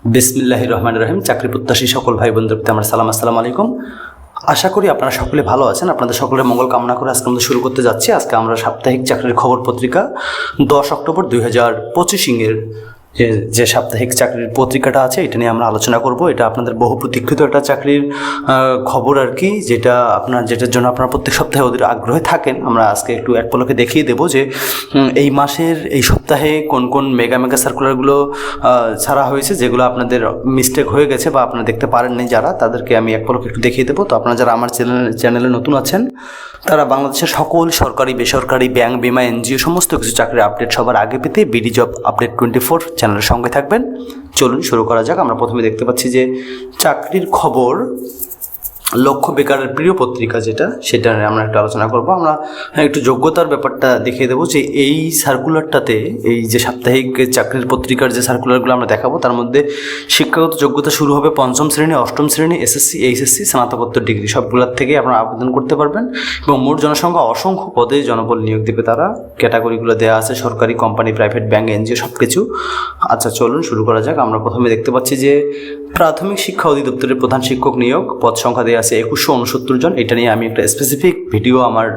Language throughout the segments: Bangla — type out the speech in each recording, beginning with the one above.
বিসমিল্লাহির রহমানির রহিম। চাকরি প্রত্যাশী সকল ভাই বোনদের প্রতি আমার সালাম, আসসালামু আলাইকুম। আশা করি আপনারা সকলে ভালো আছেন। আপনাদের সকলের মঙ্গল কামনা করে আজকে আমরা শুরু করতে যাচ্ছি। আজকে আমরা সাপ্তাহিক চাকরির খবর পত্রিকা 10 অক্টোবর 2025 যে সাপ্তাহিক চাকরির পত্রিকাটা আছে এটা নিয়ে আমরা আলোচনা করব। এটা আপনাদের বহু প্রতীক্ষিত একটা চাকরির খবর আর কি, যেটার জন্য আপনারা প্রত্যেক সপ্তাহে ওদের আগ্রহে থাকেন। আমরা আজকে একটু এক পলকে দেখিয়ে দেবো যে এই মাসের এই সপ্তাহে কোন কোন মেগা সার্কুলারগুলো ছাড়া হয়েছে, যেগুলো আপনাদের মিস্টেক হয়ে গেছে বা আপনারা দেখতে পারেননি যারা, তাদেরকে আমি এক পলকে একটু দেখিয়ে দেবো। তো আপনারা যারা আমার চ্যানেলে নতুন আছেন তারা বাংলাদেশের সকল সরকারি বেসরকারি ব্যাংক বিমা এনজিও সমস্ত কিছু চাকরির আপডেট সবার আগে পেতে বিডি জব আপডেট 24 চ্যানেলের সঙ্গে থাকবেন। চলুন শুরু করা যাক। আমরা প্রথমে দেখতে পাচ্ছি যে চাকরির খবর লক্ষ্য বেকারের প্রিয় পত্রিকা সেটা নিয়ে আমরা একটু আলোচনা করব। আমরা একটু যোগ্যতার ব্যাপারটা দেখিয়ে দেবো যে এই সার্কুলারটাতে, এই যে সাপ্তাহিক চাকরির পত্রিকার যে সার্কুলারগুলো আমরা দেখাবো তার মধ্যে শিক্ষাগত যোগ্যতা শুরু হবে 5ম শ্রেণী, 8ম শ্রেণী, এসএসসি, এইচএসসি, স্নাতকোত্তর ডিগ্রি সবগুলোর থেকে আপনারা আবেদন করতে পারবেন। এবং মোট জনসংখ্যা অসংখ্য পদে জনবল নিয়োগ দেবে তারা। ক্যাটাগরিগুলো দেওয়া আছে, সরকারি, কোম্পানি, প্রাইভেট, ব্যাংক, এনজিও সব কিছু। আচ্ছা চলুন শুরু করা যাক। আমরা প্রথমে দেখতে পাচ্ছি যে প্রাথমিক শিক্ষা অধিদপ্তরের প্রধান শিক্ষক নিয়োগ, পদ সংখ্যা দেওয়া আছে 2169 জন। এটা নিয়ে আমি একটা স্পেসিফিক ভিডিও আমার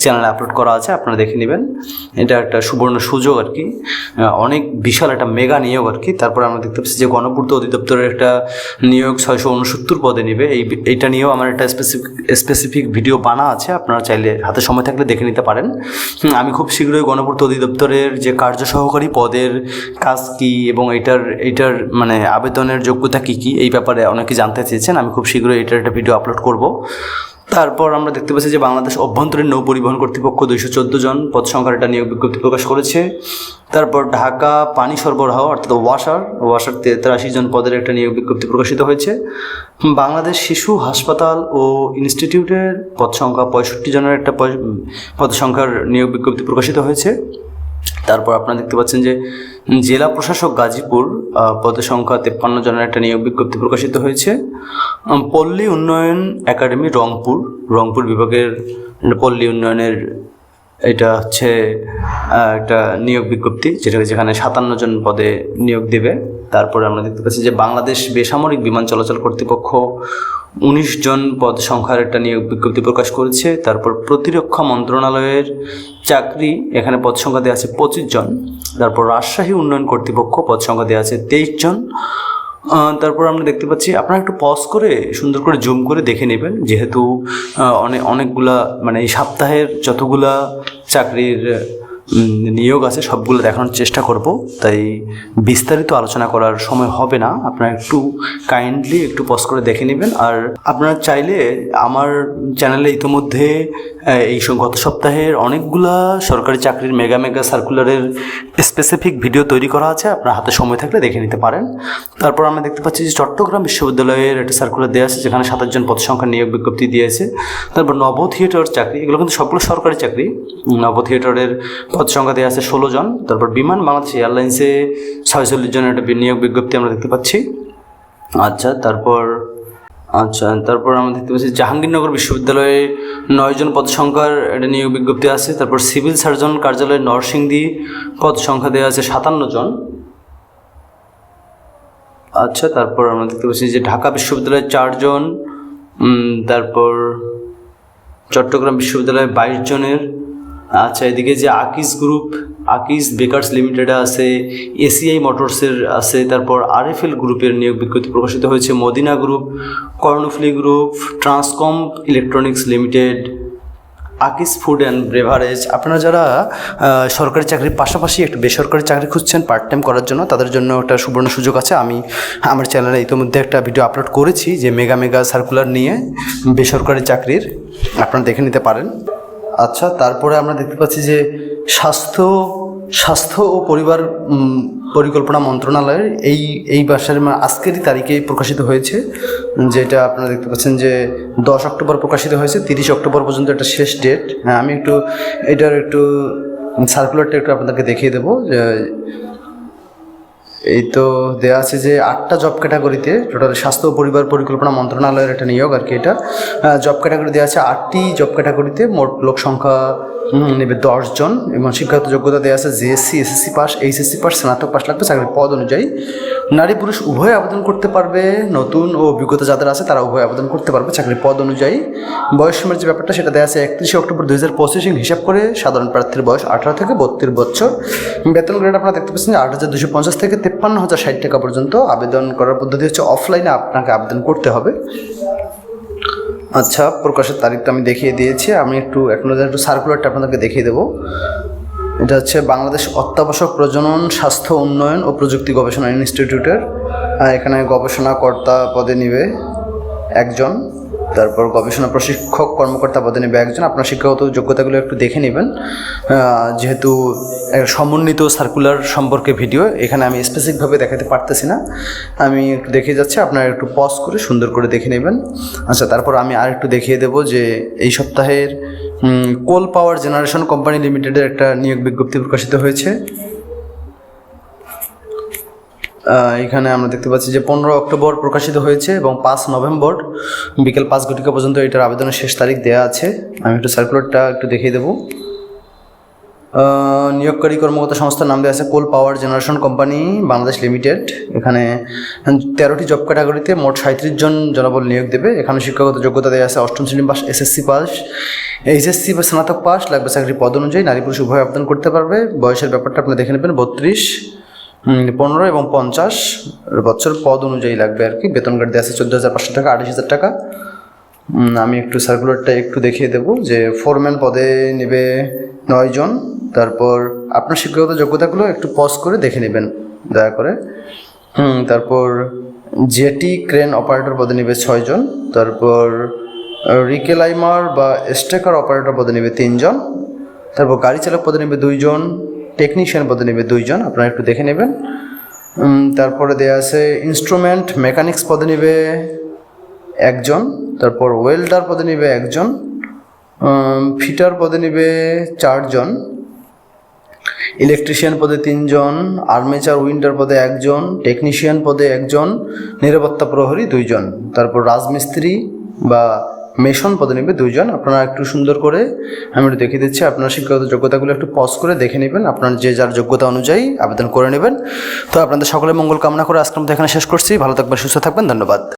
চ্যানেলে আপলোড করা আছে, আপনারা দেখে নেবেন। এটা একটা সুবর্ণ সুযোগ আর কি, অনেক বিশাল একটা মেগা নিয়োগ আর কি। তারপর আমরা দেখতে পাচ্ছি যে গণপূর্ত অধিদপ্তরের একটা নিয়োগ 669 পদে নেবে। এইটা নিয়েও আমার একটা স্পেসিফিক ভিডিও বানা আছে, আপনারা চাইলে হাতে সময় থাকলে দেখে নিতে পারেন। আমি খুব শীঘ্রই গণপূর্ত অধিদপ্তরের যে কার্য সহকারী পদের কাজ কী এবং এইটার মানে আবেদনের যোগ্যতা কী এই ব্যাপারে অনেকে জানতে চেয়েছেন। আমি খুব শীঘ্রই এটার একটা ভিডিও আপলোড করব। তারপর আমরা দেখতে পাচ্ছি যে বাংলাদেশ অভ্যন্তরীণ নৌ পরিবহন কর্তৃপক্ষ 214 জন পদ সংখ্যার একটা নিয়োগ বিজ্ঞপ্তি প্রকাশ করেছে। তারপর ঢাকা পানি সরবরাহ অর্থাৎ ওয়াসার 83 জন পদের একটা নিয়োগ বিজ্ঞপ্তি প্রকাশিত হয়েছে। বাংলাদেশ শিশু হাসপাতাল ও ইনস্টিটিউটের পদ সংখ্যা 65 জনের একটা পদ সংখ্যার নিয়োগ বিজ্ঞপ্তি প্রকাশিত হয়েছে। তারপর আপনারা দেখতে পাচ্ছেন যে জেলা প্রশাসক গাজীপুর পদের সংখ্যা 53 জনের একটা নিয়োগ বিজ্ঞপ্তি প্রকাশিত হয়েছে। পল্লী উন্নয়ন একাডেমি রংপুর বিভাগের পল্লী উন্নয়নের এটা হচ্ছে একটা নিয়োগ বিজ্ঞপ্তি, যেখানে 57 জন পদে নিয়োগ দেবে। তারপরে আমরা দেখতে পাচ্ছি যে বাংলাদেশ বেসামরিক বিমান চলাচল কর্তৃপক্ষ 19 জন পদ সংখ্যার একটা নিয়োগ বিজ্ঞপ্তি প্রকাশ করেছে। তারপর প্রতিরক্ষা মন্ত্রণালয়ের চাকরি, এখানে পদ সংখ্যা দেওয়া আছে 25 জন। তারপর রাজশাহী উন্নয়ন কর্তৃপক্ষ পদ সংখ্যা দেওয়া আছে 23 জন। তারপর আমরা দেখতে পাচ্ছি, আপনারা একটু পজ করে সুন্দর করে জুম করে দেখে নেবেন, যেহেতু অনেকগুলা মানে এই সপ্তাহের যতগুলা চাকরির নিয়োগ আছে সবগুলো দেখানোর চেষ্টা করব, তাই বিস্তারিত আলোচনা করার সময় হবে না। আপনারা একটু কাইন্ডলি একটু পজ করে দেখে নেবেন। আর আপনারা চাইলে আমার চ্যানেলে ইতিমধ্যে এই গত সপ্তাহের অনেকগুলা সরকারি চাকরির মেগা সার্কুলারের স্পেসিফিক ভিডিও তৈরি করা আছে, আপনার হাতে সময় থাকলে দেখে নিতে পারেন। তারপর আমরা দেখতে পাচ্ছি যে চট্টগ্রাম বিশ্ববিদ্যালয়ের একটা সার্কুলার দেওয়া আছে, যেখানে 27 জন পদ সংখ্যার নিয়োগ বিজ্ঞপ্তি দিয়েছে। তারপর নব থিয়েটার চাকরি, এগুলো কিন্তু সবগুলো সরকারি চাকরি। নব থিয়েটারের পদ সংখ্যা দেওয়া আছে 16 জন। তারপর বিমান বাংলাদেশ এয়ারলাইন্সে 46 জনের একটা নিয়োগ বিজ্ঞপ্তি আমরা দেখতে পাচ্ছি। তারপর আমরা দেখতে পাচ্ছি জাহাঙ্গীরনগর বিশ্ববিদ্যালয়ে 9 জন পদ সংখ্যার একটা নিয়োগ বিজ্ঞপ্তি আছে। তারপর সিভিল সার্জন কার্যালয় নরসিংদী পদ সংখ্যা দেওয়া আছে 57 জন। তারপর আমরা দেখতে পাচ্ছি যে ঢাকা বিশ্ববিদ্যালয়ে 4 জন। তারপর চট্টগ্রাম বিশ্ববিদ্যালয়ে 22 জনের। এদিকে যে আকিজ বেকার্স লিমিটেড আছে, এসিআই মোটরসের আছে, তারপর আরএফএল গ্রুপের নিয়োগ বিজ্ঞপ্তি প্রকাশিত হয়েছে। Madina group, Karnaphuli group, Transcom electronics limited, Akij food and beverage. আপনারা যারা সরকারি চাকরির পাশাপাশি একটা বেসরকারি চাকরি খুঁজছেন পার্ট টাইম করার জন্য, তাদের জন্য একটা সুবর্ণ সুযোগ আছে। আমি আমার চ্যানেলে ইতিমধ্যে একটা ভিডিও আপলোড করেছি যে মেগা সার্কুলার নিয়ে বেসরকারি চাকরির, আপনারা দেখে নিতে পারেন। তারপরে আমরা দেখতে পাচ্ছি যে স্বাস্থ্য ও পরিবার পরিকল্পনা মন্ত্রণালয়ের এই মাসের আজকেরই তারিখে প্রকাশিত হয়েছে, যেটা আপনারা দেখতে পাচ্ছেন যে 10 অক্টোবর প্রকাশিত হয়েছে। 30 অক্টোবর পর্যন্ত একটা শেষ ডেট। আমি এটার সার্কুলারটা একটু আপনাদেরকে দেখিয়ে দেবো। এই তো দেওয়া আছে যে 8টা জব ক্যাটাগরিতে, টোটাল স্বাস্থ্য ও পরিবার পরিকল্পনা মন্ত্রণালয়ের একটা নিয়োগ আর কি। এটা জব ক্যাটাগরি দেওয়া আছে 8টি জব ক্যাটাগরিতে, মোট লোক সংখ্যা নেবে 10 জন এবং শিক্ষাগত যোগ্যতা দেওয়া আছে GSC, SSC pass, HSC pass, স্নাতক পাস লাগবে। চাকরির পদ অনুযায়ী নারী পুরুষ উভয় আবেদন করতে পারবে। নতুন ও অভিজ্ঞতা যাদের আছে তারা উভয় আবেদন করতে পারবে। চাকরির পদ অনুযায়ী বয়সসীমার যে ব্যাপারটা সেটা দেওয়া আছে 31 অক্টোবর 2025 হিসাব করে সাধারণ প্রার্থীর বয়স 18 থেকে 32 বছর। বেতন গ্রেড আপনারা দেখতে পাচ্ছেন যে 8,250 থেকে 53,060 টাকা পর্যন্ত। আবেদন করার পদ্ধতি হচ্ছে অফলাইনে আপনাকে আবেদন করতে হবে। আচ্ছা, প্রকাশের তারিখটা আমি দেখিয়ে দিয়েছি। আমি একটু সার্কুলারটা আপনাদেরকে দেখিয়ে দেবো। এটা হচ্ছে বাংলাদেশ অত্যাবশ্যক প্রজনন স্বাস্থ্য উন্নয়ন ও প্রযুক্তি গবেষণা ইনস্টিটিউটের। এখানে গবেষণাকর্তা পদে নিবে 1 জন, তারপর গবেষণা প্রশিক্ষক কর্মকর্তা পদে নেবে 1 জন। আপনার শিক্ষাগত যোগ্যতাগুলো একটু দেখে নেবেন, যেহেতু সমন্বিত সার্কুলার সম্পর্কে ভিডিও এখানে আমি স্পেসিফিকভাবে দেখাতে পারতেছি না, আমি একটু দেখিয়ে যাচ্ছি, আপনারা একটু পজ করে সুন্দর করে দেখে নেবেন। আচ্ছা, তারপর আমি আর একটু দেখিয়ে দেবো যে এই সপ্তাহের কোল পাওয়ার জেনারেশন কোম্পানি লিমিটেডের একটা নিয়োগ বিজ্ঞপ্তি প্রকাশিত হয়েছে। এখানে আমরা দেখতে পাচ্ছি যে 15 অক্টোবর প্রকাশিত হয়েছে এবং 5 নভেম্বর বিকেল 5 ঘটিকা পর্যন্ত এটার আবেদনের শেষ তারিখ দেওয়া আছে। আমি একটু সার্কুলারটা একটু দেখিয়ে দেবো। নিয়োগকারী কর্মকর্তা সংস্থার নাম দেওয়া আছে coal power generation company Bangladesh limited. এখানে 13টি জব ক্যাটাগরিতে মোট 37 জন জনবল নিয়োগ দেবে। এখানে শিক্ষাগত যোগ্যতা দেওয়া আছে 8ম শ্রেণী পাস, এসএসসি পাস, এইচএসসি বা স্নাতক পাস লাগবে। চাকরির পদ অনুযায়ী নারী পুরুষ উভয় আবেদন করতে পারবে। বয়সের ব্যাপারটা আপনি দেখে নেবেন, 32, 15 এবং 50 বছর পদ অনুযায়ী লাগবে আর কি। বেতন গ্রেড দেওয়া আছে 14,500 টাকা, 28,000 টাকা। আমি একটু সার্কুলারটা একটু দেখিয়ে দেবো যে ফোরম্যান পদে নেবে 9 জন। তারপর আপনার শিক্ষাগত যোগ্যতাগুলো একটু পজ করে দেখে নেবেন দয়া করে। তারপর জেটি ক্রেন অপারেটর পদে নেবে 6 জন। তারপর রিকেলাইমার বা স্টেকার অপারেটর পদে নেবে 3 জন। তারপর গাড়ি চালক পদে নেবে 2 জন, টেকনিশিয়ান পদে নেবে 2 জন, আপনারা একটু দেখে নেবেন। তারপরে দেওয়া আছে ইনস্ট্রুমেন্ট মেকানিক্স পদে নেবে 1 জন। তারপর ওয়েল্ডার পদে নেবে 1 জন, ফিটার পদে নেবে 4 জন, ইলেকট্রিশিয়ান পদে 3 জন, আর্মেচার উইন্ডার পদে 1 জন, টেকনিশিয়ান পদে 1 জন, নিরাপত্তা প্রহরী 2 জন। তারপর রাজমিস্ত্রি বা মেশন পদে নেবে 2 জন। আপনারা একটু সুন্দর করে আমি একটু দেখিয়ে দিচ্ছি, আপনার শিক্ষাগত যোগ্যতাগুলো একটু পজ করে দেখে নেবেন, আপনার যে যার যোগ্যতা অনুযায়ী আবেদন করে নেবেন। তো আপনাদের সকলের মঙ্গল কামনা করে আজকে আমরা এখানে শেষ করছি। ভালো থাকবেন, সুস্থ থাকবেন, ধন্যবাদ।